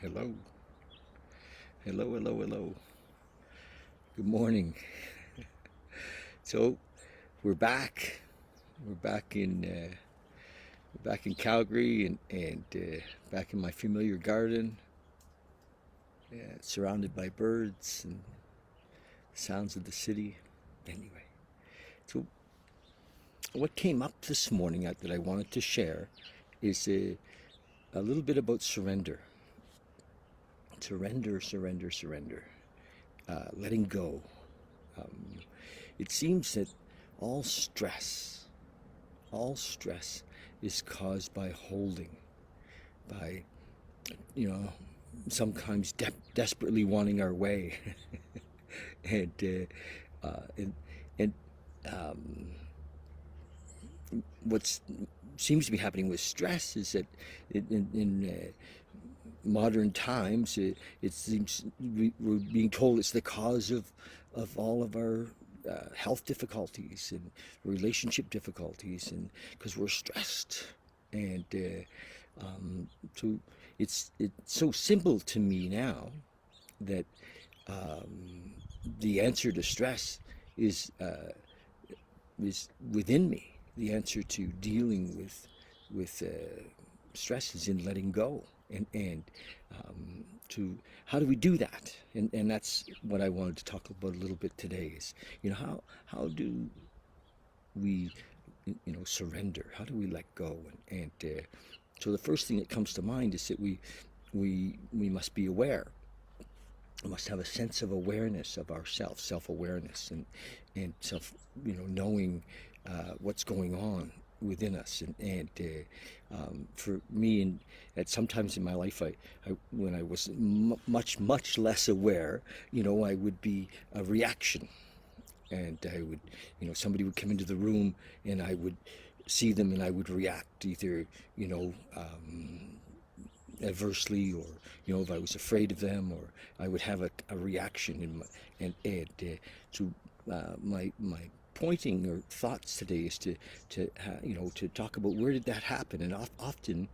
Hello, hello, hello, hello. Good morning. So we're back. We're back in Calgary and back in my familiar garden, surrounded by birds and sounds of the city. Anyway, so what came up this morning that I wanted to share is a little bit about surrender. Surrender, surrender, surrender. Letting go. Um, it seems that all stress all stress is caused by holding, by, you know, sometimes desperately wanting our way. and, uh, uh, and, and um, what seems to be happening with stress is that in modern times, it seems we're being told it's the cause of all of our health difficulties and relationship difficulties, and because we're stressed, and so it's so simple to me now that um, the answer to stress is uh, is within me. The answer to dealing with stress is in letting go, and to how do we do that? And that's what I wanted to talk about a little bit today. Is how do we surrender? How do we let go? And so the first thing that comes to mind is that we must be aware. We must have a sense of awareness of ourselves, self-awareness, and self, knowing what's going on within us. And for me, and at sometimes in my life, when I was much less aware, I would be a reaction, and I would, somebody would come into the room, and I would see them, and I would react either, you know, adversely, or if I was afraid of them, or I would have a reaction in my, so my pointing or thoughts today is to talk about where did that happen. And often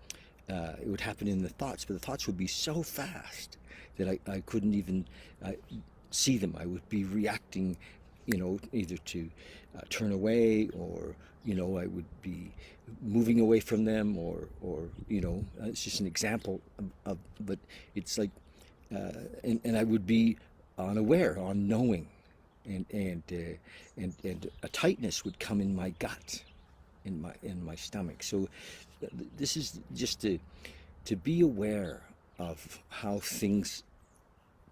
it would happen in the thoughts, but the thoughts would be so fast that I couldn't even see them. I would be reacting, either to turn away, or I would be moving away from them, or it's just an example but it's like, and I would be unaware, unknowing, and a tightness would come in my gut, in my stomach. So this is just to be aware of how things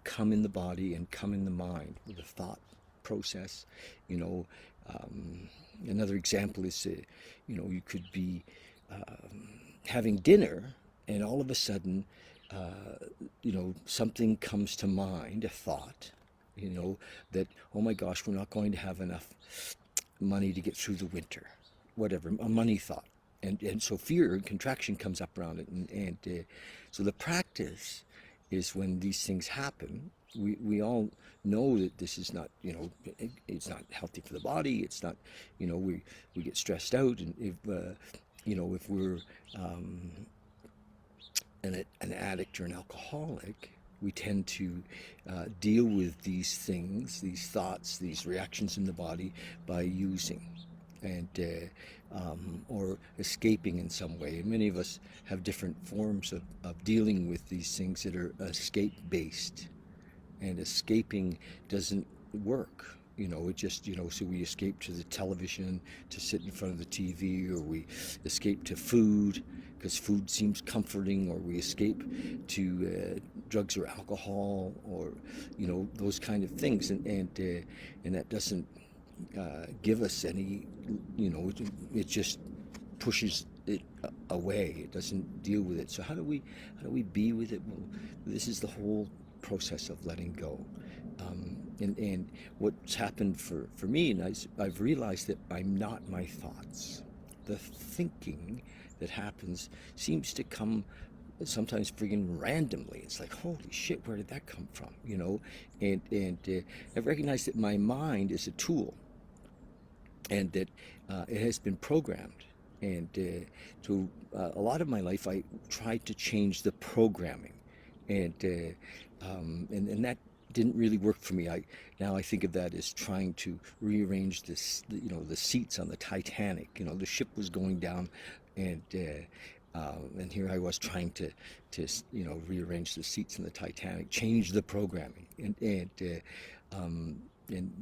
come in the body and come in the mind with a thought process. You know, another example is, you could be having dinner, and all of a sudden, something comes to mind, a thought, that, oh my gosh, we're not going to have enough money to get through the winter, whatever, a money thought. And so fear and contraction comes up around it. And so the practice is, when these things happen, we all know that this is not, it's not healthy for the body. It's not, we get stressed out. And if we're an addict or an alcoholic, we tend to deal with these things, these thoughts, these reactions in the body, by using, and or escaping in some way. And many of us have different forms of dealing with these things that are escape based, and escaping doesn't work. It just, so we escape to the television, to sit in front of the TV, or we escape to food because food seems comforting, or we escape to drugs or alcohol, or those kind of things. And that doesn't give us any, it just pushes it away. It doesn't deal with it. So how do we be with it? Well, this is the whole process of letting go. And what's happened for me, and I've realized that I'm not my thoughts. The thinking that happens seems to come sometimes friggin' randomly. It's like, holy shit, where did that come from? And I've recognized that my mind is a tool, and that it has been programmed. And so a lot of my life, I tried to change the programming, and and that didn't really work for me. Now I think of that as trying to rearrange this, the seats on the Titanic. The ship was going down, and and here I was trying to rearrange the seats in the Titanic, change the programming, and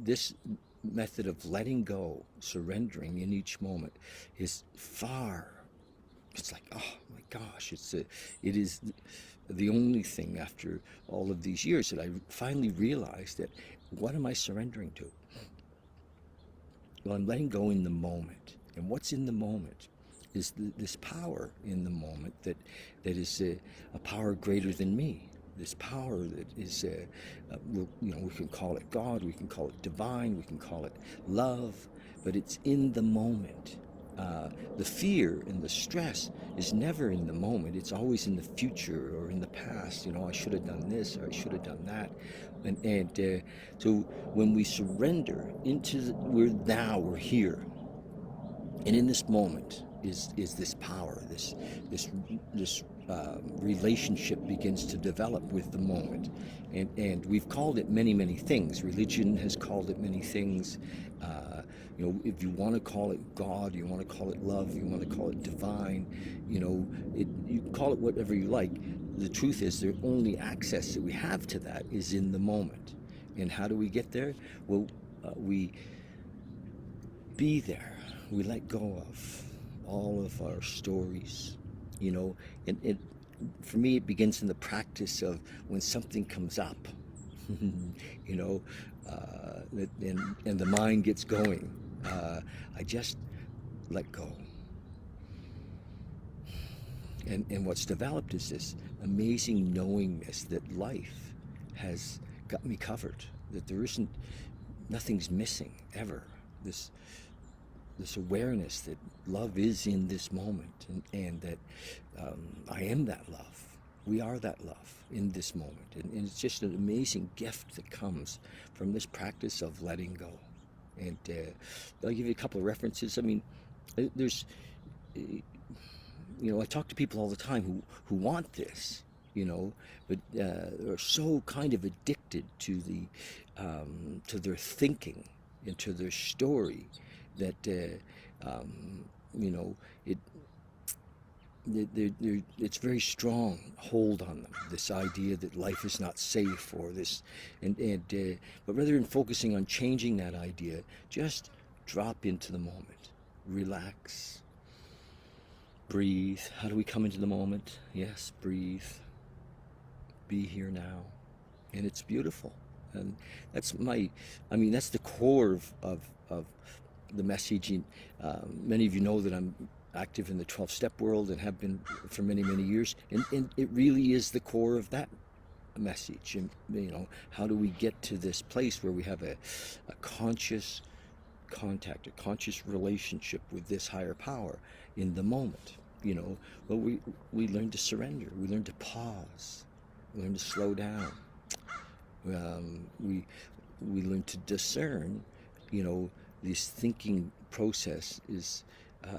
this method of letting go, surrendering in each moment, is far. It's like, oh my gosh, it is the only thing after all of these years that I finally realized that what am I surrendering to? Well, I'm letting go in the moment. And what's in the moment is this power in the moment that is a power greater than me. This power that is, we can call it God, we can call it divine, we can call it love, but it's in the moment. The fear and the stress is never in the moment. It's always in the future or in the past. I should have done this or I should have done that. And so when we surrender we're here, and in this moment is this power, this relationship begins to develop with the moment, and we've called it many things. Religion has called it many things. If you want to call it God, you want to call it love, you want to call it divine, you call it whatever you like. The truth is, the only access that we have to that is in the moment. And how do we get there? Well, we be there. We let go of all of our stories, and for me, it begins in the practice of when something comes up, you know, and the mind gets going. I just let go. And what's developed is this amazing knowingness that life has got me covered, that nothing's missing ever. This awareness that love is in this moment, and that I am that love. We are that love in this moment. And it's just an amazing gift that comes from this practice of letting go. And I'll give you a couple of references. I mean, there's, I talk to people all the time who want this, but are so kind of addicted to to their thinking and to their story that it's very strong hold on them, this idea that life is not safe, or this, but rather than focusing on changing that idea, just drop into the moment, relax, breathe. How do we come into the moment? Yes, breathe, be here now, and it's beautiful. And that's that's the core of the message. Many of you know that I'm active in the 12-step world and have been for many years, and it really is the core of that message. And how do we get to this place where we have a conscious contact, a conscious relationship with this higher power in the moment? Well, we learn to surrender, we learn to pause, we learn to slow down, we learn to discern, this thinking process is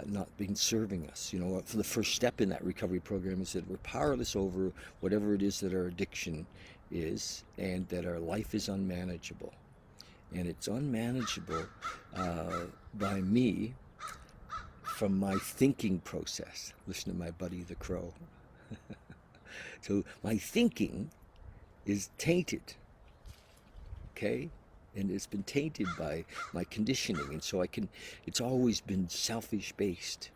not being serving us. For the first step in that recovery program is that we're powerless over whatever it is that our addiction is, and that our life is unmanageable. And it's unmanageable by me from my thinking process. Listen to my buddy the crow. So my thinking is tainted, okay? And it's been tainted by my conditioning, and so it's always been selfish based.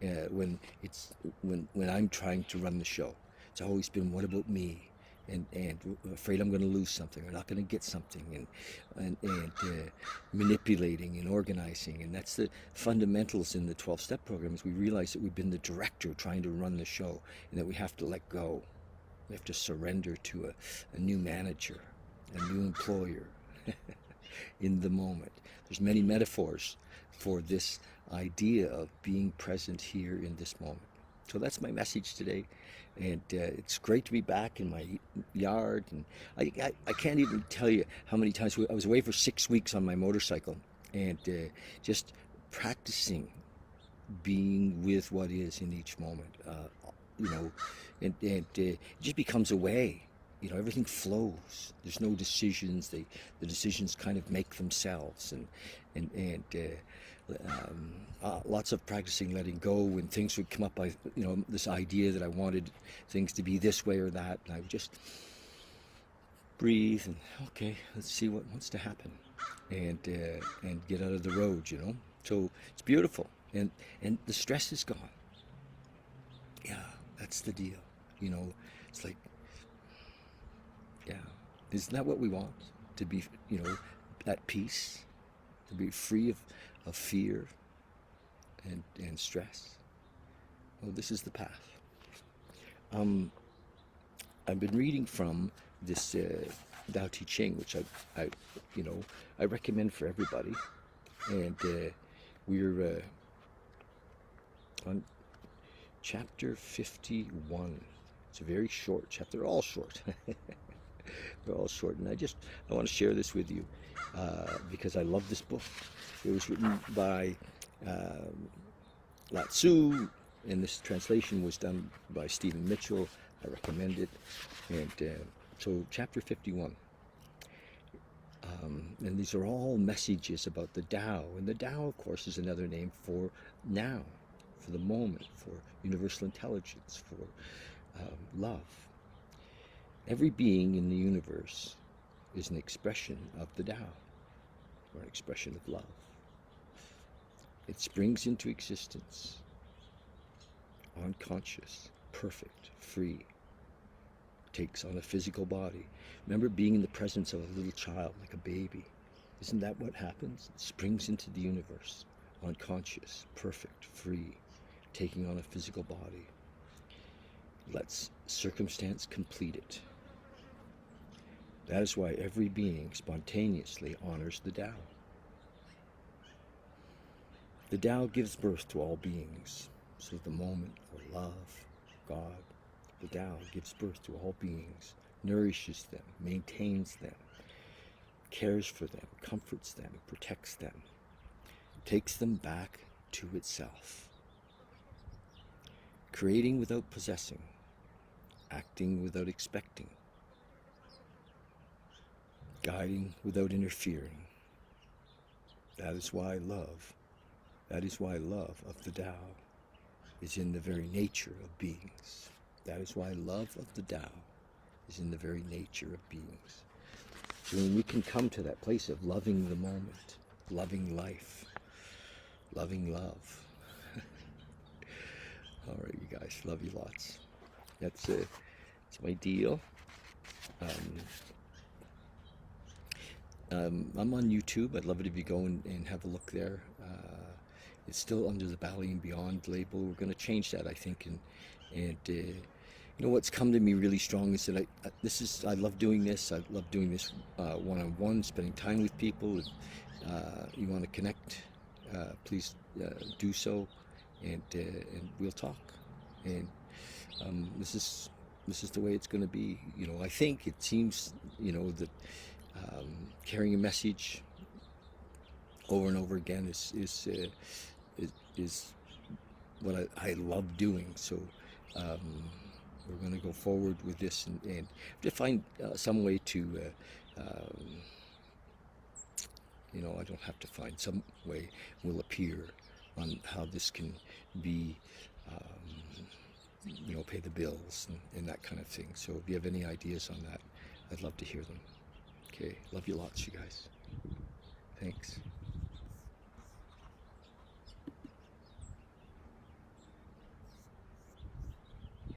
When I'm trying to run the show, it's always been, what about me? And afraid I'm going to lose something, or not going to get something, and manipulating and organizing. And that's the fundamentals in the 12-step program, is we realize that we've been the director trying to run the show, and that we have to let go. We have to surrender to a new manager, a new employer, in the moment. There's many metaphors for this idea of being present here in this moment. So that's my message today, and it's great to be back in my yard. And I can't even tell you how many times I was away for 6 weeks on my motorcycle, and just practicing being with what is in each moment. you know, and it just becomes a way. You know, everything flows. There's no decisions. The decisions kind of make themselves, and lots of practicing letting go when things would come up. This idea that I wanted things to be this way or that, and I would just breathe and okay, let's see what wants to happen, and get out of the road. So it's beautiful, and the stress is gone. Yeah, that's the deal. It's like, yeah, isn't that what we want? To be, at peace, to be free of fear and stress. Well, this is the path. I've been reading from this Tao Te Ching, which I recommend for everybody, and we're on chapter 51. It's a very short chapter. They're all short. They're all short, and I want to share this with you because I love this book. It was written by lao-tzu, and this translation was done by Stephen Mitchell. I recommend it. And so chapter 51. And these are all messages about the Tao. And the Tao, of course, is another name for now, for the moment, for universal intelligence, for love. Every being in the universe is an expression of the Tao, or an expression of love. It springs into existence, unconscious, perfect, free, takes on a physical body. Remember being in the presence of a little child, like a baby. Isn't that what happens? It springs into the universe, unconscious, perfect, free, taking on a physical body. Lets circumstance complete it. That is why every being spontaneously honors the Tao. The Tao gives birth to all beings. So the moment of love, God, the Tao gives birth to all beings, nourishes them, maintains them, cares for them, comforts them, protects them, takes them back to itself. Creating without possessing, acting without expecting, guiding without interfering. That is why love of the Tao is in the very nature of beings. That is why love of the Tao is in the very nature of beings. So when we can come to that place of loving the moment, loving life, loving love. All right, you guys, love you lots. That's my deal. I'm on YouTube. I'd love it if you go and have a look there. It's still under the Bali and Beyond label. We're going to change that, I think. And what's come to me really strong is that I love doing this. I love doing this one-on-one, spending time with people. If you want to connect, please do so, and we'll talk. And this is the way it's going to be. I think it seems that carrying a message over and over again is what I love doing. So we're going to go forward with this and to find some way to I don't have to find, some way will appear on how this can be pay the bills and that kind of thing. So if you have any ideas on that, I'd love to hear them. Okay, love you lots, you guys. Thanks.